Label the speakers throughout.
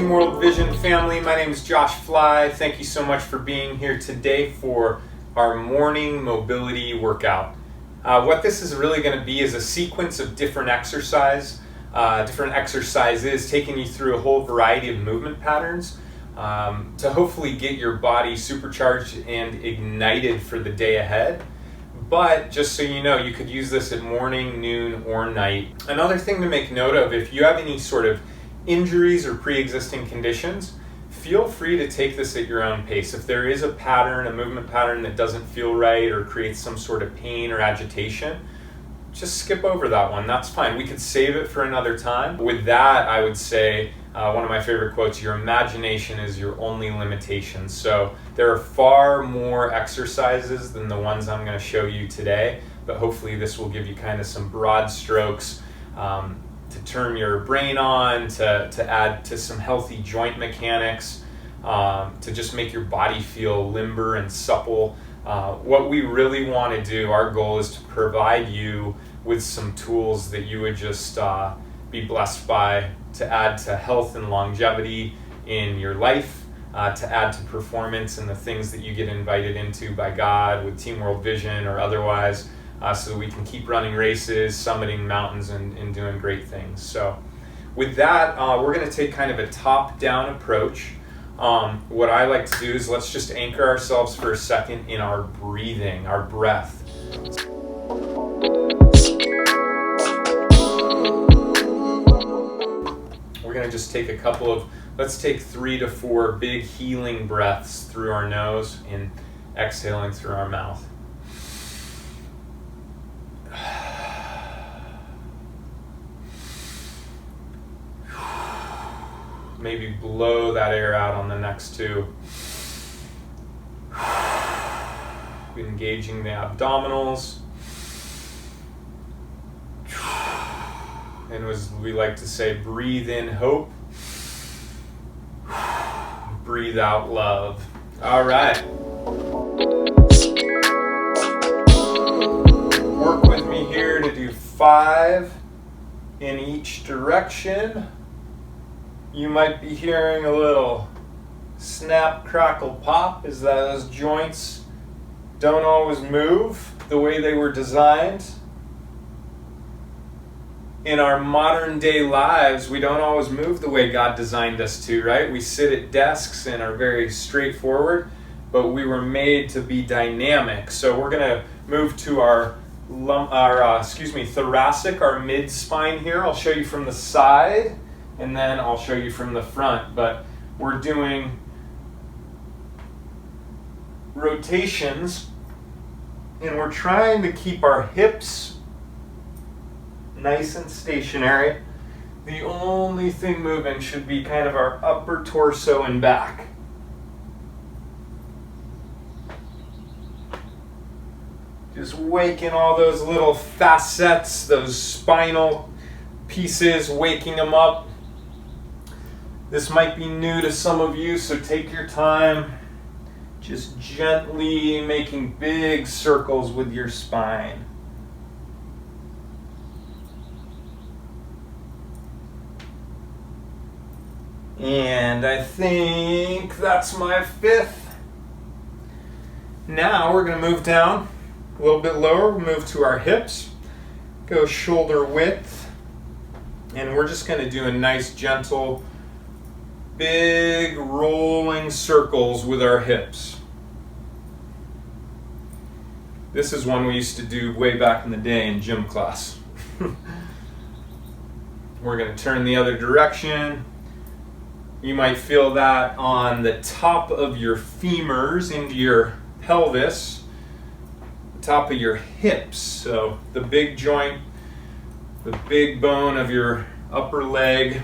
Speaker 1: Team World Vision family. My name is Josh Fly. Thank you so much for being here today for our morning mobility workout. What this is really going to be is a sequence of different exercises, taking you through a whole variety of movement patterns to hopefully get your body supercharged and ignited for the day ahead. But just so you know, you could use this at morning, noon, or night. Another thing to make note of, if you have any sort of injuries or pre-existing conditions, feel free to take this at your own pace. If there is a pattern, a movement pattern that doesn't feel right or creates some sort of pain or agitation, just skip over that one. That's fine. We could save it for another time. With that, I would say one of my favorite quotes, your imagination is your only limitation. So there are far more exercises than the ones I'm going to show you today, but hopefully this will give you kind of some broad strokes to turn your brain on, to add to some healthy joint mechanics, to just make your body feel limber and supple. What we really want to do, our goal is to provide you with some tools that you would just be blessed by, to add to health and longevity in your life, to add to performance and the things that you get invited into by God with Team World Vision or otherwise, so we can keep running races, summiting mountains, and doing great things. So with that, we're going to take kind of a top-down approach. What I like to do is let's just anchor ourselves for a second in our breathing, our breath. We're going to just take let's take 3 to 4 big healing breaths through our nose and exhaling through our mouth. Maybe blow that air out on the next 2. Engaging the abdominals. And as we like to say, breathe in hope. Breathe out love. All right. Work with me here to do 5 in each direction. You might be hearing a little snap, crackle, pop as those joints don't always move the way they were designed. In our modern day lives, we don't always move the way God designed us to, right? We sit at desks and are very straightforward, but we were made to be dynamic. So we're going to move to our thoracic, our mid-spine here. I'll show you from the side, and then I'll show you from the front. But we're doing rotations, and we're trying to keep our hips nice and stationary. The only thing moving should be kind of our upper torso and back. Just waking all those little facets, those spinal pieces, waking them up. This might be new to some of you, so take your time. Just gently making big circles with your spine. And I think that's my 5th. Now we're going to move down a little bit lower. We'll move to our hips. Go shoulder width. And we're just going to do a nice, gentle, big rolling circles with our hips. This is one we used to do way back in the day in gym class. We're going to turn the other direction. You might feel that on the top of your femurs into your pelvis, the top of your hips. So the big joint, the big bone of your upper leg.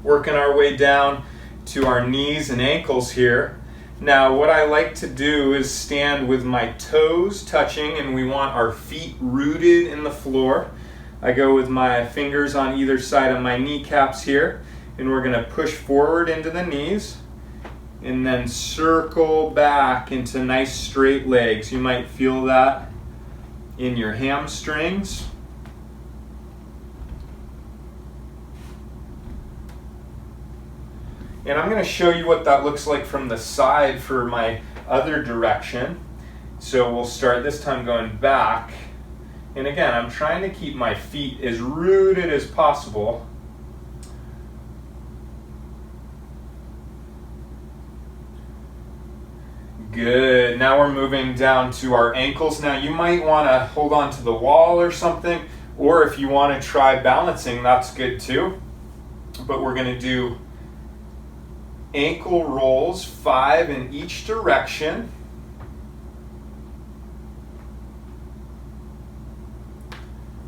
Speaker 1: Working our way down to our knees and ankles here. Now what I like to do is stand with my toes touching, and we want our feet rooted in the floor. I go with my fingers on either side of my kneecaps here, and we're going to push forward into the knees and then circle back into nice straight legs. You might feel that in your hamstrings. And I'm going to show you what that looks like from the side for my other direction. So we'll start this time going back. And again, I'm trying to keep my feet as rooted as possible. Good. Now we're moving down to our ankles. Now you might want to hold on to the wall or something, or if you want to try balancing, that's good too. But we're going to do ankle rolls, 5 in each direction.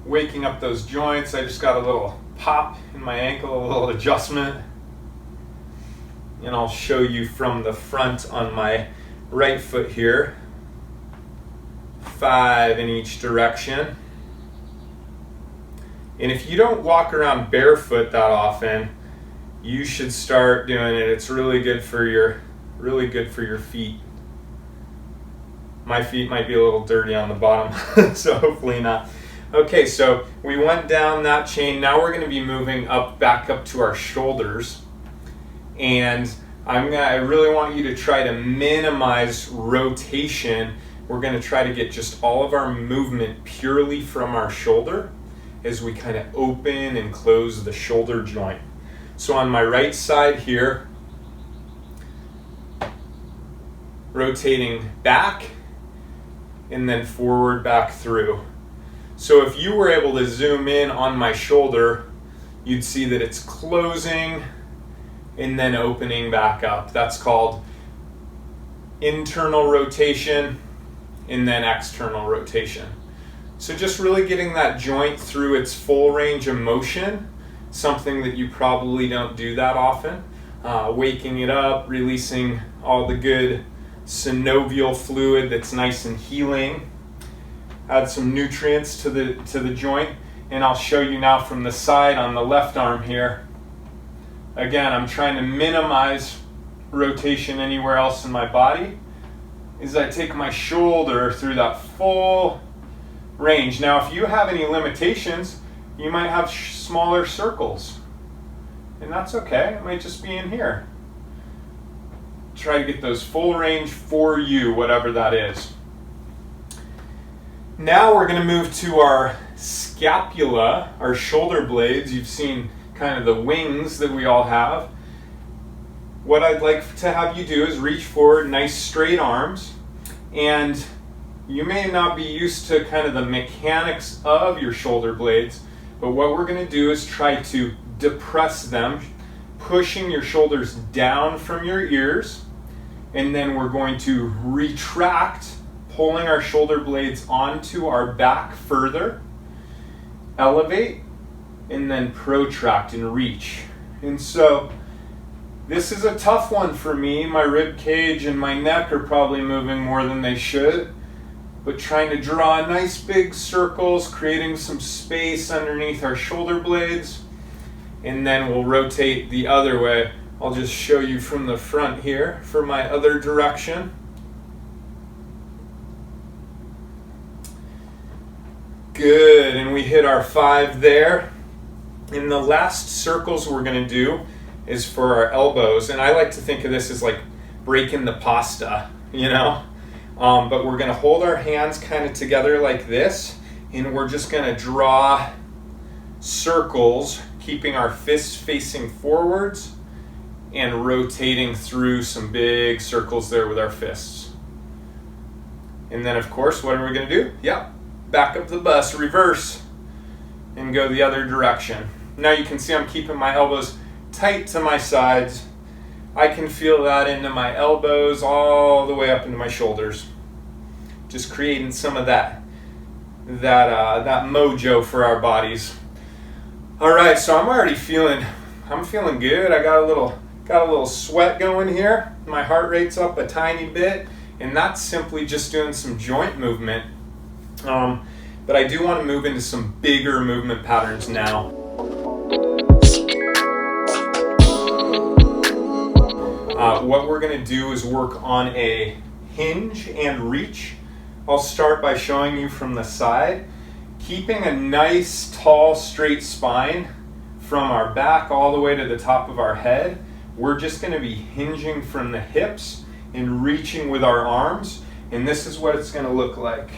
Speaker 1: Waking up those joints. I just got a little pop in my ankle, a little adjustment. And I'll show you from the front on my right foot here. 5 in each direction. And if you don't walk around barefoot that often, you should start doing it. It's really good for your feet. My feet might be a little dirty on the bottom, so hopefully not. Okay, so we went down that chain. Now we're going to be moving back up to our shoulders. And I really want you to try to minimize rotation. We're going to try to get just all of our movement purely from our shoulder as we kind of open and close the shoulder joint. So on my right side here, rotating back and then forward back through. So if you were able to zoom in on my shoulder, you'd see that it's closing and then opening back up. That's called internal rotation and then external rotation. So just really getting that joint through its full range of motion, something that you probably don't do that often. Waking it up, releasing all the good synovial fluid that's nice and healing. Add some nutrients to the joint. And I'll show you now from the side on the left arm here. Again, I'm trying to minimize rotation anywhere else in my body as I take my shoulder through that full range. Now, if you have any limitations, you might have smaller circles, and that's okay. It might just be in here. Try to get those full range for you, whatever that is. Now we're going to move to our scapula, our shoulder blades. You've seen kind of the wings that we all have. What I'd like to have you do is reach forward, nice straight arms, and you may not be used to kind of the mechanics of your shoulder blades, but what we're going to do is try to depress them, pushing your shoulders down from your ears, and then we're going to retract, pulling our shoulder blades onto our back further, elevate, and then protract and reach. And so this is a tough one for me. My rib cage and my neck are probably moving more than they should, but trying to draw nice big circles, creating some space underneath our shoulder blades, and then we'll rotate the other way. I'll just show you from the front here for my other direction. Good, and we hit our 5 there. And the last circles we're going to do is for our elbows. And I like to think of this as like breaking the pasta, you know? But we're going to hold our hands kind of together like this, and we're just going to draw circles, keeping our fists facing forwards and rotating through some big circles there with our fists. And then, of course, what are we going to do? Yeah, back up the bus, reverse, and go the other direction. Now you can see I'm keeping my elbows tight to my sides. I can feel that into my elbows all the way up into my shoulders. Just creating some of that mojo for our bodies. All right, so I'm feeling good. I got a little sweat going here. My heart rate's up a tiny bit, and that's simply just doing some joint movement. But I do want to move into some bigger movement patterns now. What we're going to do is work on a hinge and reach. I'll start by showing you from the side, keeping a nice, tall, straight spine from our back all the way to the top of our head. we're just going to be hinging from the hips and reaching with our arms, and this is what it's going to look like.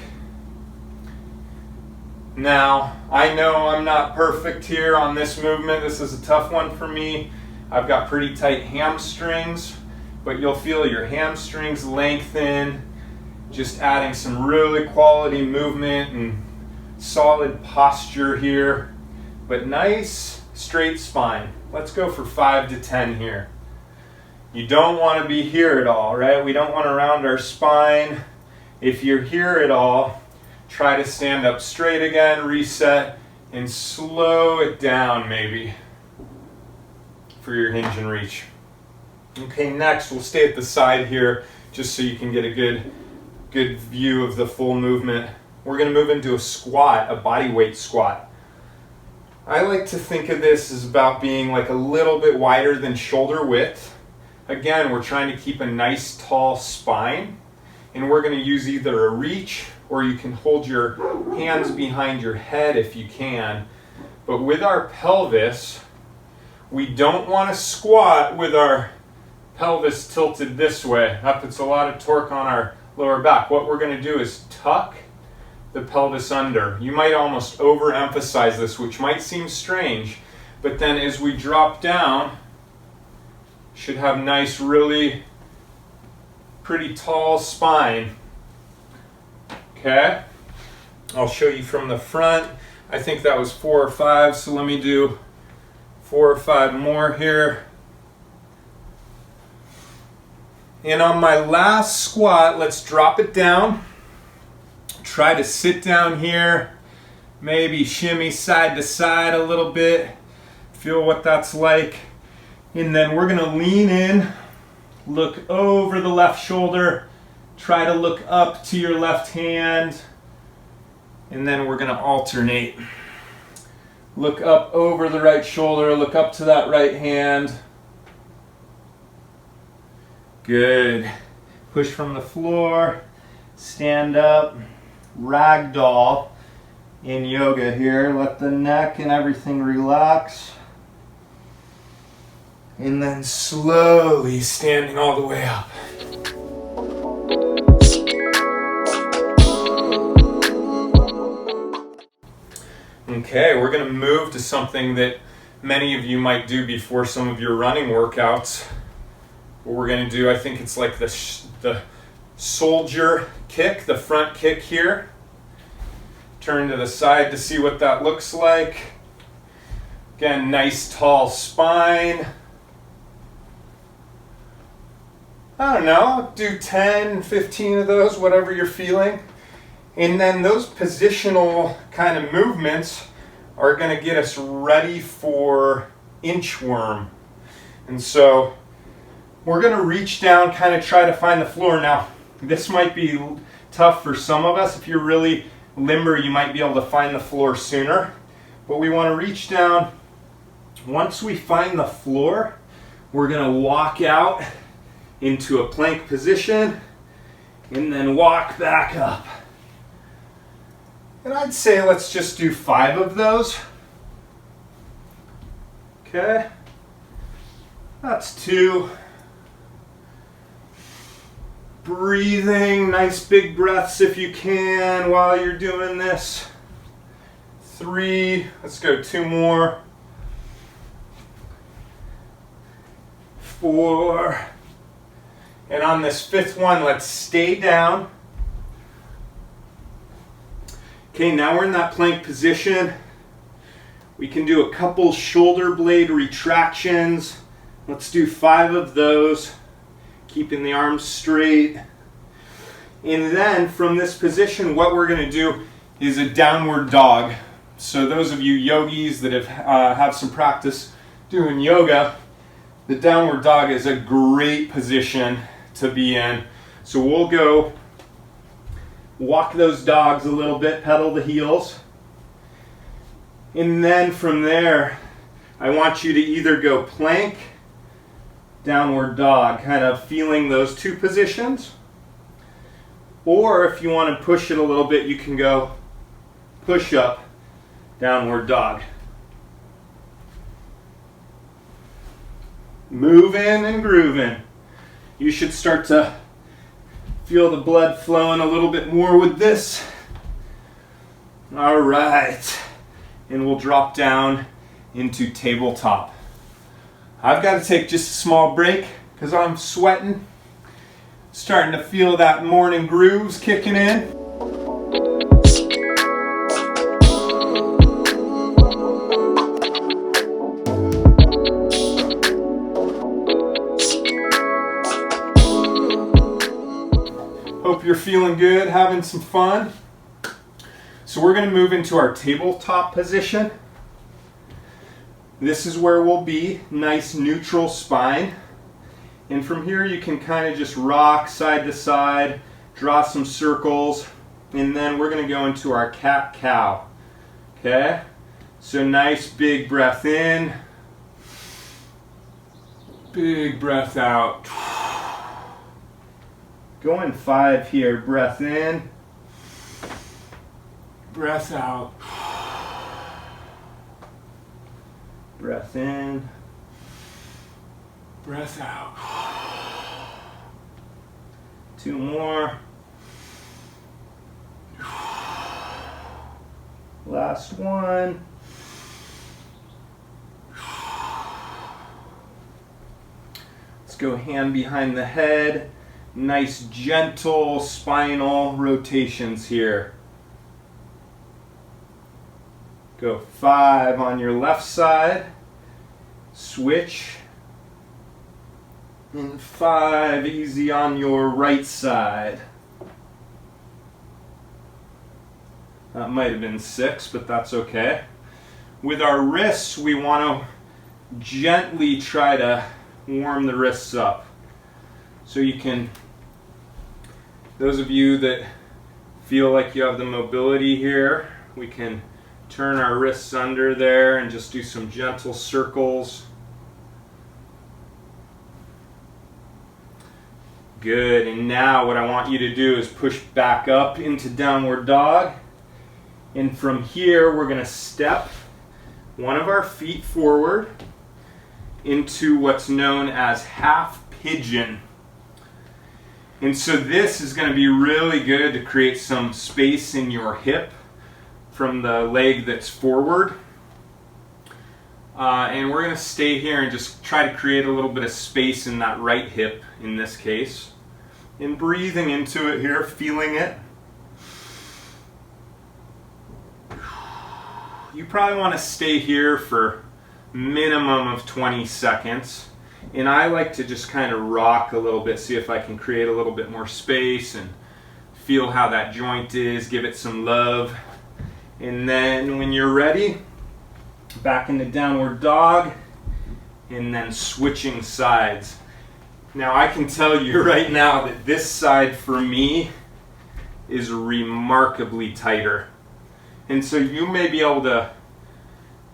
Speaker 1: Now, I know I'm not perfect here on this movement. This is a tough one for me. I've got pretty tight hamstrings, but you'll feel your hamstrings lengthen, just adding some really quality movement and solid posture here, but nice straight spine. Let's go for 5 to 10 here. You don't want to be here at all, right? We don't want to round our spine. If you're here at all, try to stand up straight again, reset, and slow it down maybe for your hinge and reach. Okay, next we'll stay at the side here just so you can get a good view of the full movement. We're going to move into a squat, a body weight squat. I like to think of this as about being like a little bit wider than shoulder width. Again, we're trying to keep a nice tall spine, and we're going to use either a reach or you can hold your hands behind your head if you can. But with our pelvis, we don't want to squat with our pelvis tilted this way. That puts a lot of torque on our lower back. What we're going to do is tuck the pelvis under. You might almost overemphasize this, which might seem strange, but then as we drop down, should have nice, really pretty tall spine. Okay, I'll show you from the front. I think that was 4 or 5, so let me do 4 or 5 more here. And on my last squat, let's drop it down. Try to sit down here, maybe shimmy side to side a little bit, feel what that's like. And then we're gonna lean in, look over the left shoulder, try to look up to your left hand, and then we're gonna alternate. Look up over the right shoulder, look up to that right hand. Good. Push from the floor, stand up, ragdoll in yoga here. Let the neck and everything relax. And then slowly standing all the way up. Okay, we're going to move to something that many of you might do before some of your running workouts. What we're going to do, I think it's like the soldier kick, the front kick here. Turn to the side to see what that looks like. Again, nice tall spine. I don't know, do 10, 15 of those, whatever you're feeling. And then those positional kind of movements are going to get us ready for inchworm. And so we're going to reach down, kind of try to find the floor. Now, this might be tough for some of us. If you're really limber, you might be able to find the floor sooner. But we want to reach down. Once we find the floor, we're going to walk out into a plank position and then walk back up. And I'd say let's just do 5 of those. Okay, that's 2. Breathing, nice big breaths if you can while you're doing this. 3, let's go 2 more. 4, and on this 5th one, let's stay down. Okay, now we're in that plank position. We can do a couple shoulder blade retractions. Let's do 5 of those, keeping the arms straight. And then from this position, what we're going to do is a downward dog. So those of you yogis that have some practice doing yoga, the downward dog is a great position to be in. So we'll go walk those dogs a little bit, pedal the heels. And then from there, I want you to either go plank, downward dog, kind of feeling those 2 positions. Or if you want to push it a little bit, you can go push up, downward dog.
Speaker 2: moving and grooving. You should start to feel the blood flowing a little bit more with this. All right, and we'll drop down into tabletop. I've got to take just a small break because I'm sweating, starting to feel that morning grooves kicking in. Hope you're feeling good, having some fun. So we're going to move into our tabletop position. This is where we'll be, nice neutral spine. And from here you can kind of just rock side to side, draw some circles, and then we're going to go into our cat-cow. Okay? So nice big breath in, big breath out. Going 5 here, breath in, breath out. Breath in, breath out. 2 more. Last one. Let's go hand behind the head. Nice gentle spinal rotations here. Go 5 on your left side. Switch. And 5 easy on your right side. That might have been 6, but that's okay. With our wrists, we want to gently try to warm the wrists up. So you can, those of you that feel like you have the mobility here, we can turn our wrists under there and just do some gentle circles. Good, and now what I want you to do is push back up into downward dog. And from here, we're gonna step one of our feet forward into what's known as half pigeon. And so this is gonna be really good to create some space in your hip from the leg that's forward. And we're gonna stay here and just try to create a little bit of space in that right hip in this case. And breathing into it here, feeling it. You probably want to stay here for minimum of 20 seconds. And I like to just kind of rock a little bit, see if I can create a little bit more space and feel how that joint is, give it some love. And then when you're ready, back into downward dog, and then switching sides. Now I can tell you right now that this side for me is remarkably tighter. And so you may be able to,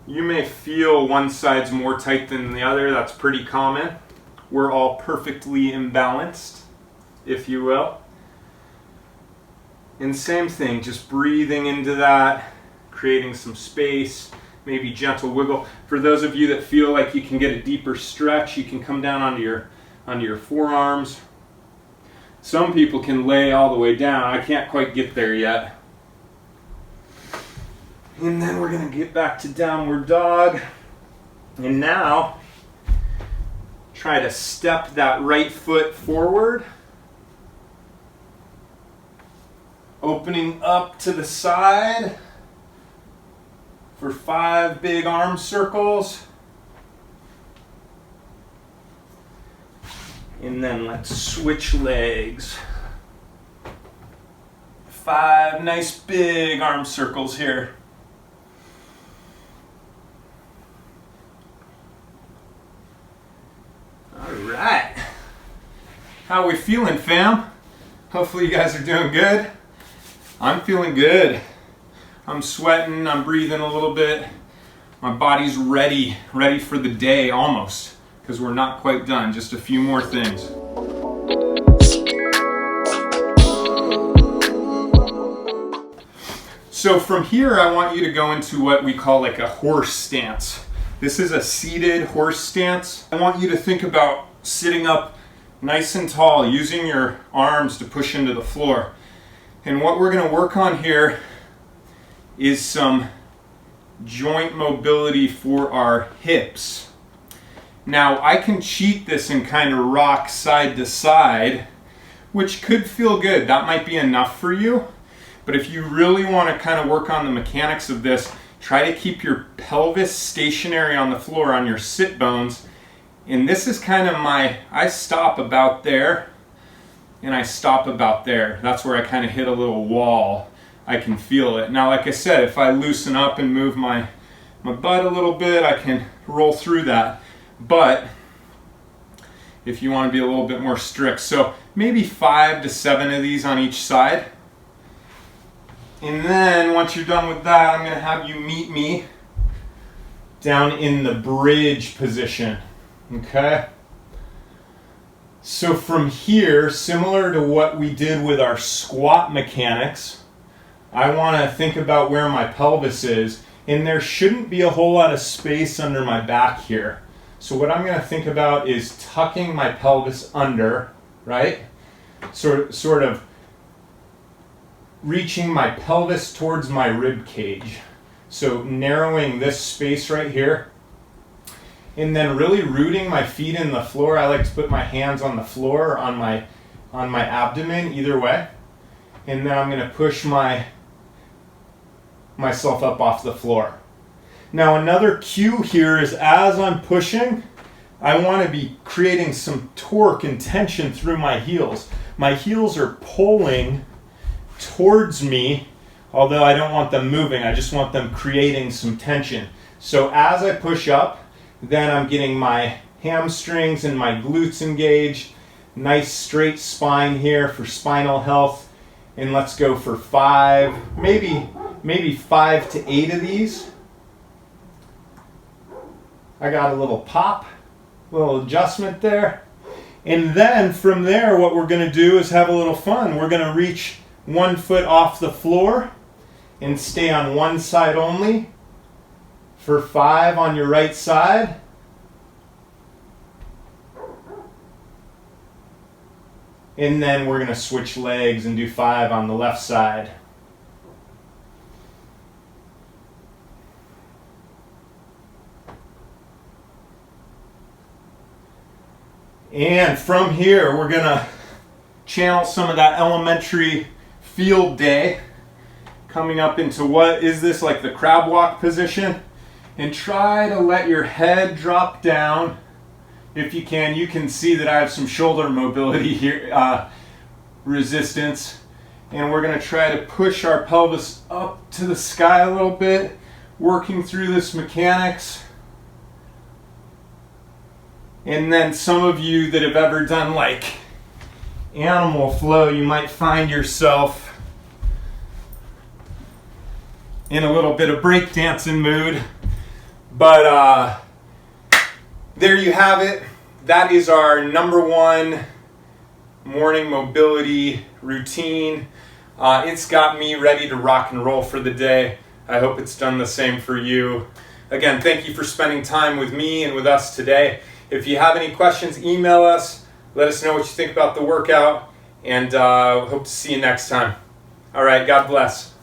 Speaker 2: you may feel one side's more tight than the other. That's pretty common. We're all perfectly imbalanced, if you will. And same thing, just breathing into that, creating some space, maybe gentle wiggle. For those of you that feel like you can get a deeper stretch, you can come down onto your forearms. Some people can lay all the way down. I can't quite get there yet. And then we're going to get back to downward dog. And now, try to step that right foot forward. Opening up to the side for 5 big arm circles. And then let's switch legs. 5 nice big arm circles here. All right. How are we feeling, fam? Hopefully you guys are doing good. I'm feeling good. I'm sweating, I'm breathing a little bit. My body's ready for the day almost, because we're not quite done, just a few more things. So from here, I want you to go into what we call like a horse stance. This is a seated horse stance. I want you to think about sitting up nice and tall, using your arms to push into the floor. And what we're going to work on here is some joint mobility for our hips. Now, I can cheat this and kind of rock side to side, which could feel good. That might be enough for you. But if you really want to kind of work on the mechanics of this, try to keep your pelvis stationary on the floor on your sit bones. And this is kind of I stop about there and I stop about there. That's where I kind of hit a little wall. I can feel it. Now, like I said, if I loosen up and move my butt a little bit, I can roll through that. But if you want to be a little bit more strict, so maybe 5 to 7 of these on each side. And then once you're done with that, I'm going to have you meet me down in the bridge position. Okay? So from here, similar to what we did with our squat mechanics, I want to think about where my pelvis is, and there shouldn't be a whole lot of space under my back here. So what I'm going to think about is tucking my pelvis under, right? Sort of reaching my pelvis towards my rib cage. So narrowing this space right here. And then really rooting my feet in the floor. I like to put my hands on the floor or on my abdomen, either way. And then I'm going to push myself up off the floor. Now, another cue here is as I'm pushing, I want to be creating some torque and tension through my heels. My heels are pulling towards me, although I don't want them moving. I just want them creating some tension. So as I push up, then I'm getting my hamstrings and my glutes engaged. Nice straight spine here for spinal health. And let's go for 5, maybe 5 to 8 of these. I got a little pop, a little adjustment there. And then from there, what we're going to do is have a little fun. We're going to reach one foot off the floor and stay on one side only for 5 on your right side. And then we're going to switch legs and do 5 on the left side. And from here, we're going to channel some of that elementary field day, coming up into what is this, like the crab walk position. And try to let your head drop down if you can. You can see that I have some shoulder mobility here, resistance. And we're going to try to push our pelvis up to the sky a little bit, working through this mechanics. And then some of you that have ever done like animal flow, you might find yourself in a little bit of breakdancing mood. But there you have it. That is our number 1 morning mobility routine. It's got me ready to rock and roll for the day. I hope it's done the same for you. Again, thank you for spending time with me and with us today. If you have any questions, email us. Let us know what you think about the workout. And hope to see you next time. All right, God bless.